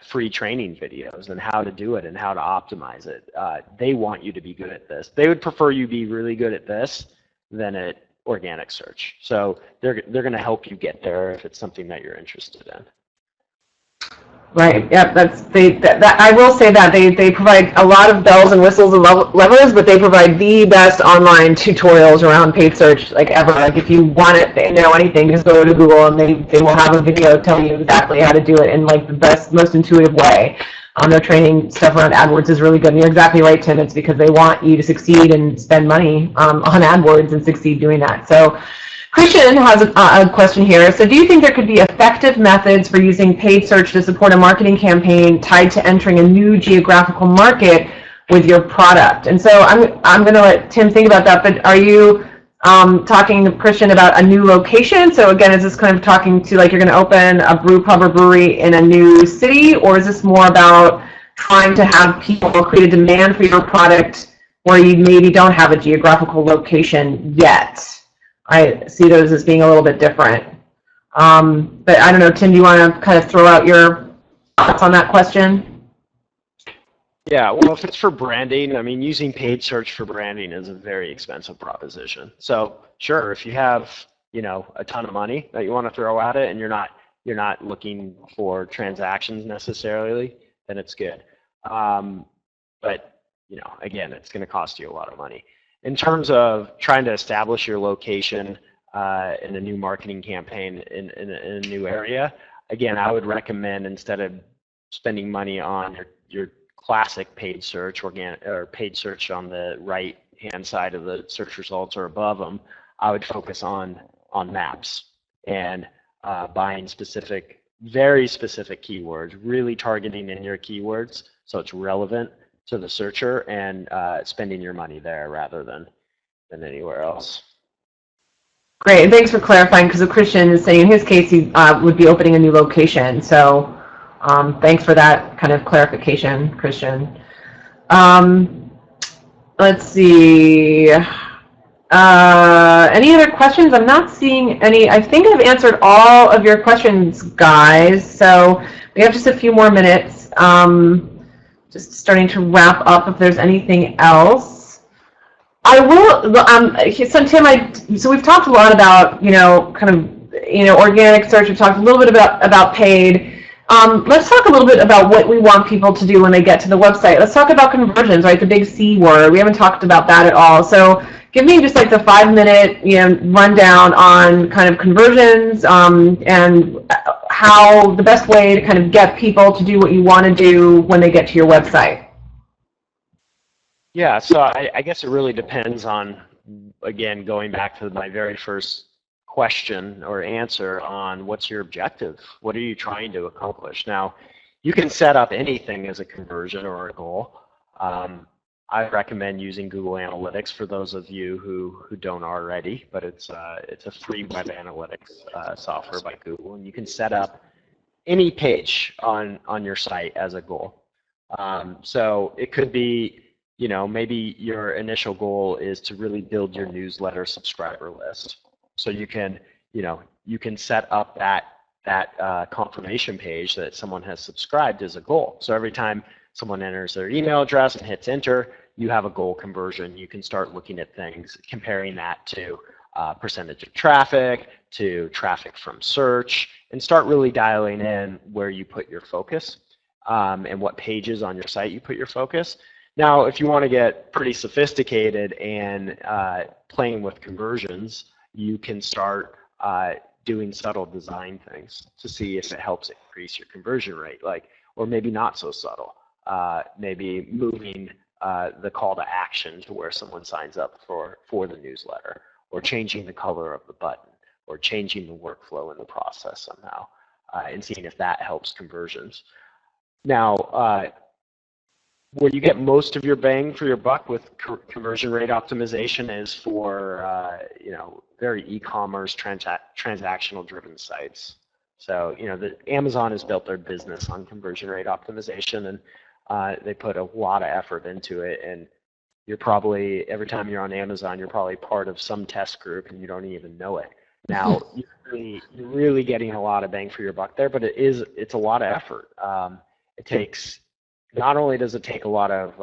S2: free training videos and how to do it and how to optimize it. They want you to be good at this. They would prefer you be really good at this than at organic search. So they're going to help you get there if it's something that you're interested in.
S1: Right. Yeah. I will say that they provide a lot of bells and whistles and levers, but they provide the best online tutorials around paid search ever. If you want it, anything, just go to Google and they will have a video telling you exactly how to do it in the best, most intuitive way. Their training stuff around AdWords is really good. And you're exactly right, Tim. It's because they want you to succeed and spend money on AdWords and succeed doing that. So Christian has a question here. So do you think there could be effective methods for using paid search to support a marketing campaign tied to entering a new geographical market with your product? And so I'm going to let Tim think about that, but are you talking to Christian about a new location? So again, is this kind of talking to you're going to open a brew pub or brewery in a new city, or is this more about trying to have people create a demand for your product where you maybe don't have a geographical location yet? I see those as being a little bit different. But I don't know, Tim, do you want to kind of throw out your thoughts on that question?
S2: Yeah, well, if it's for branding, I mean, using paid search for branding is a very expensive proposition. So sure, if you have, you know, a ton of money that you want to throw at it and you're not looking for transactions necessarily, then it's good. But, you know, again, it's going to cost you a lot of money. In terms of trying to establish your location in a new marketing campaign in a new area, again, I would recommend, instead of spending money on your classic paid search, or paid search on the right hand side of the search results or above them, I would focus on maps and buying very specific keywords, really targeting in your keywords so it's relevant to the searcher, and spending your money there rather than anywhere else.
S1: Great, and thanks for clarifying, because Christian is saying in his case he would be opening a new location. So thanks for that kind of clarification, Christian. Let's see. Any other questions? I'm not seeing any. I think I've answered all of your questions, guys. So we have just a few more minutes. Just starting to wrap up if there's anything else. I will, so Tim, so we've talked a lot about, you know, kind of, you know, organic search. We've talked a little bit about paid. Let's talk a little bit about what we want people to do when they get to the website. Let's talk about conversions, right? The big C word. We haven't talked about that at all. So give me just like the 5-minute, you know, rundown on kind of conversions and how the best way to kind of get people to do what you want to do when they get to your website.
S2: Yeah, so I guess it really depends on, again, going back to my very first question or answer on what's your objective. What are you trying to accomplish? Now, you can set up anything as a conversion or a goal. I recommend using Google Analytics for those of you who don't already, but it's a free web analytics software by Google, and you can set up any page on your site as a goal. So it could be, you know, maybe your initial goal is to really build your newsletter subscriber list. So you can, you know, you can set up that confirmation page that someone has subscribed as a goal. So every time someone enters their email address and hits enter, you have a goal conversion. You can start looking at things, comparing that to percentage of traffic, to traffic from search, and start really dialing in where you put your focus and what pages on your site you put your focus. Now, if you want to get pretty sophisticated and playing with conversions, you can start doing subtle design things to see if it helps increase your conversion rate, like, or maybe not so subtle. Maybe moving the call to action to where someone signs up for the newsletter, or changing the color of the button, or changing the workflow in the process somehow, and seeing if that helps conversions. Now, where you get most of your bang for your buck with conversion rate optimization is for you know, very e-commerce transactional driven sites. So, you know, Amazon has built their business on conversion rate optimization, and they put a lot of effort into it. And you're probably, every time you're on Amazon, you're probably part of some test group and you don't even know it. Now, you're really getting a lot of bang for your buck there, but it's a lot of effort. It takes, not only does it take a lot of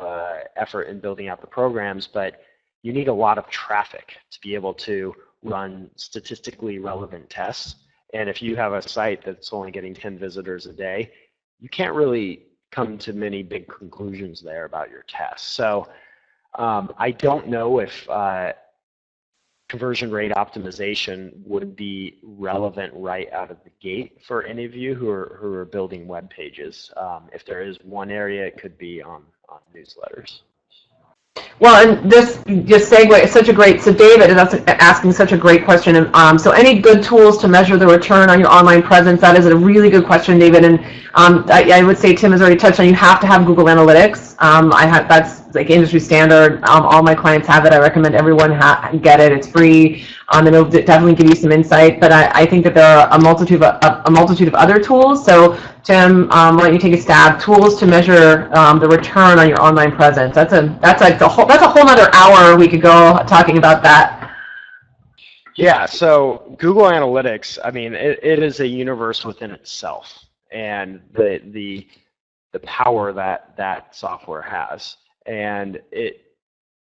S2: effort in building out the programs, but you need a lot of traffic to be able to run statistically relevant tests. And if you have a site that's only getting 10 visitors a day, you can't really come to many big conclusions there about your tests. So I don't know if conversion rate optimization would be relevant right out of the gate for any of you who are building web pages. If there is one area, it could be on newsletters.
S1: Well, and this just segue is such a great, so David is asking such a great question. So any good tools to measure the return on your online presence? That is a really good question, David. And I would say Tim has already touched on, you have to have Google Analytics. That's like industry standard. All my clients have it. I recommend everyone get it. It's free. And it'll definitely give you some insight. But I think that there are a multitude of other tools. So Tim, why don't you take a stab? Tools to measure the return on your online presence. That's a whole nother hour we could go talking about that.
S2: Yeah, so Google Analytics, I mean, it is a universe within itself, and the power that that software has. And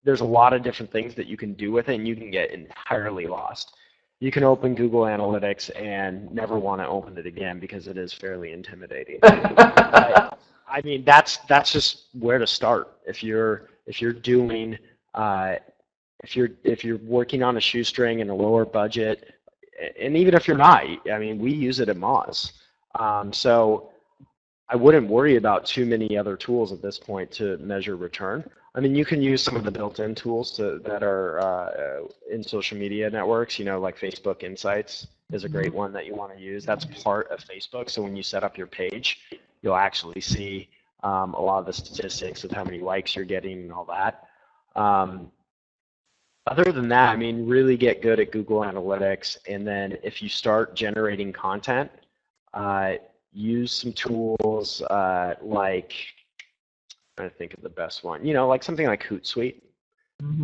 S2: there's a lot of different things that you can do with it, and you can get entirely lost. You can open Google Analytics and never want to open it again because it is fairly intimidating. I mean, that's just where to start. If you're doing if you're working on a shoestring and a lower budget, and even if you're not, I mean, we use it at Moz. So I wouldn't worry about too many other tools at this point to measure return. I mean, you can use some of the built-in tools that are in social media networks, you know, like Facebook Insights is a great one that you want to use. That's part of Facebook. So when you set up your page, you'll actually see a lot of the statistics of how many likes you're getting and all that. Other than that, I mean, really get good at Google Analytics. And then if you start generating content, use some tools like, I'm trying to think of the best one, you know, like something like Hootsuite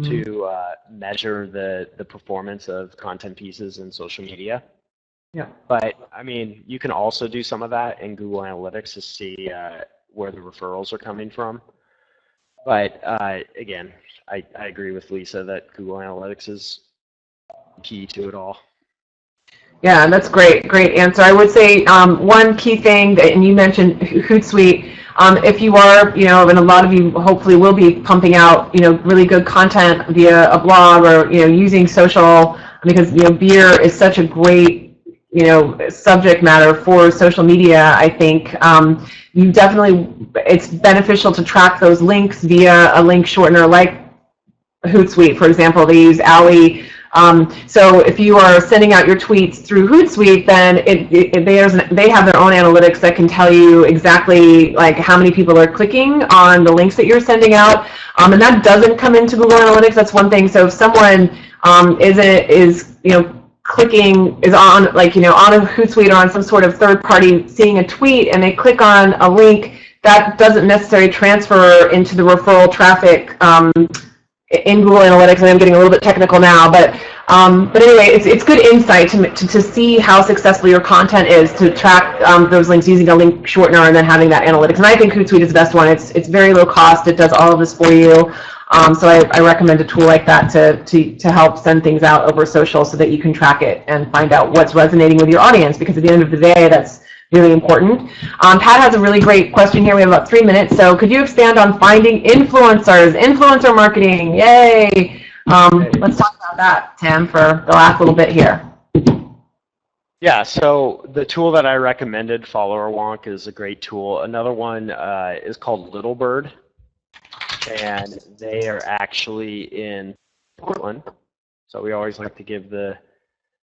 S2: to measure the performance of content pieces in social media.
S1: Yeah.
S2: But I mean, you can also do some of that in Google Analytics to see where the referrals are coming from. But again, I agree with Lisa that Google Analytics is key to it all.
S1: Yeah, that's great. Great answer. I would say one key thing, and you mentioned Hootsuite, if you are, you know, and a lot of you hopefully will be pumping out, you know, really good content via a blog or, you know, using social, because, you know, beer is such a great, you know, subject matter for social media. I think you definitely, it's beneficial to track those links via a link shortener like Hootsuite, for example. They use Alley. So if you are sending out your tweets through Hootsuite, then they have their own analytics that can tell you exactly like how many people are clicking on the links that you're sending out, and that doesn't come into Google Analytics. That's one thing. So if someone is you know, clicking, is on, like, you know, on a Hootsuite or on some sort of third party seeing a tweet and they click on a link, that doesn't necessarily transfer into the referral traffic in Google Analytics. And I'm getting a little bit technical now, but anyway, it's good insight to see how successful your content is, to track those links using a link shortener and then having that analytics. And I think Hootsuite is the best one. It's very low cost. It does all of this for you. So I recommend a tool like that to help send things out over social so that you can track it and find out what's resonating with your audience, because at the end of the day, that's really important. Pat has a really great question here. We have about 3 minutes. So could you expand on finding influencers, influencer marketing? Yay. Let's talk about that, Tim, for the last little bit here.
S2: Yeah, so the tool that I recommended, Follower Wonk, is a great tool. Another one is called Little Bird, and they are actually in Portland. So we always like to give the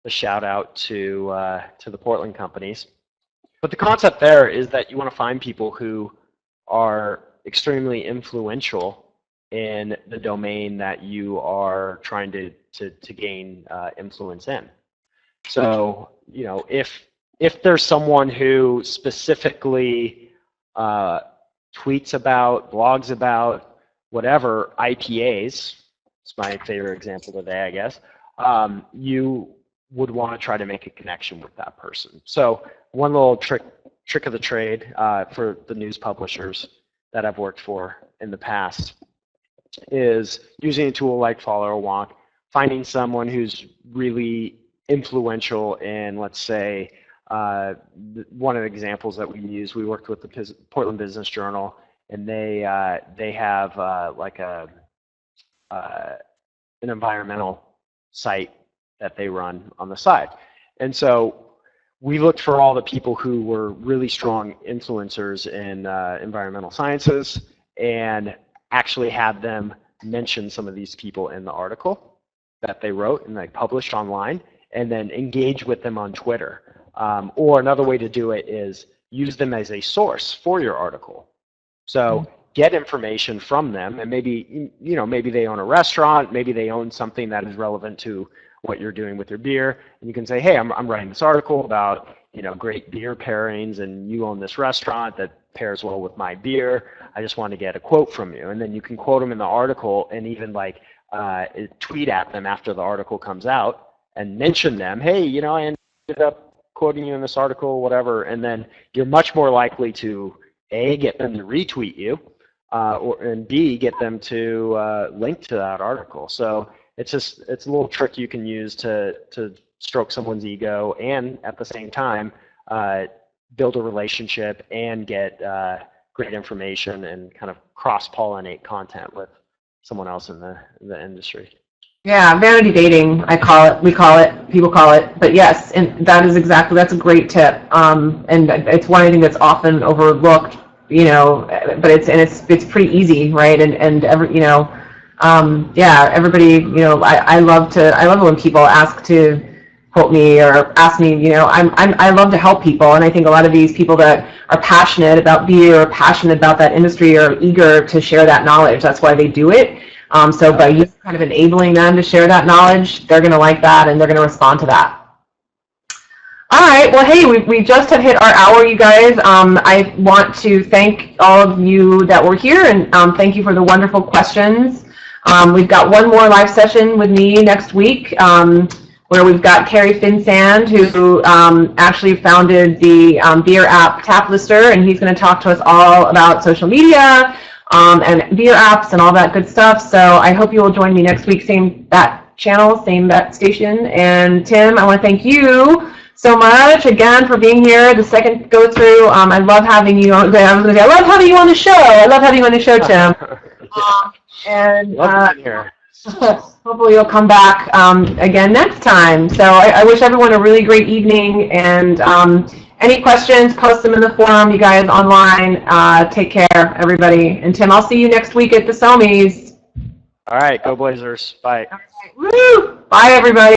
S2: shout out to the Portland companies. But the concept there is that you want to find people who are extremely influential in the domain that you are trying to gain influence in. So, you know, if there's someone who specifically tweets about, blogs about, whatever, IPAs, it's my favorite example today, I guess, you would want to try to make a connection with that person. So one little trick of the trade for the news publishers that I've worked for in the past is using a tool like Follower Wonk, finding someone who's really influential in, let's say, one of the examples that we use, we worked with the Portland Business Journal, and they have like an environmental site that they run on the side. And so we looked for all the people who were really strong influencers in environmental sciences and actually had them mention some of these people in the article that they wrote and they published online, and then engage with them on Twitter. Or another way to do it is use them as a source for your article. So get information from them, and maybe, you know, maybe they own a restaurant, maybe they own something that is relevant to what you're doing with your beer, and you can say, hey, I'm writing this article about, you know, great beer pairings, and you own this restaurant that pairs well with my beer. I just want to get a quote from you. And then you can quote them in the article and even like tweet at them after the article comes out and mention them. Hey, you know, I ended up quoting you in this article, whatever, and then you're much more likely to A, get them to retweet you, and B, get them to link to that article. So it's a little trick you can use to stroke someone's ego and at the same time build a relationship and get great information and kind of cross-pollinate content with someone else in the industry.
S1: Yeah, vanity dating, I call it, we call it, people call it, but yes, and that's a great tip, and it's one I think that's often overlooked, you know, but it's pretty easy, right, and yeah, everybody, you know, I love it when people ask to quote me or ask me, you know, I love to help people, and I think a lot of these people that are passionate about beer or passionate about that industry are eager to share that knowledge. That's why they do it. So by you kind of enabling them to share that knowledge, they're going to like that and they're going to respond to that. All right. Well, hey, we just have hit our hour, you guys. I want to thank all of you that were here, and thank you for the wonderful questions. We've got one more live session with me next week, where we've got Carrie Finsand, who actually founded the beer app Tap Lister, and he's going to talk to us all about social media, and beer apps and all that good stuff. So I hope you will join me next week, same bat channel, same bat station. And Tim, I want to thank you so much again for being here. The second go through, I love having you on. I love having you on the show. I love having you on the show, Tim. And
S2: love being here.
S1: Hopefully you'll come back again next time. So I wish everyone a really great evening, and any questions, post them in the forum, you guys online. Take care, everybody. And Tim, I'll see you next week at the Somies.
S2: All right, go Blazers. Bye.
S1: Woo! Bye, everybody.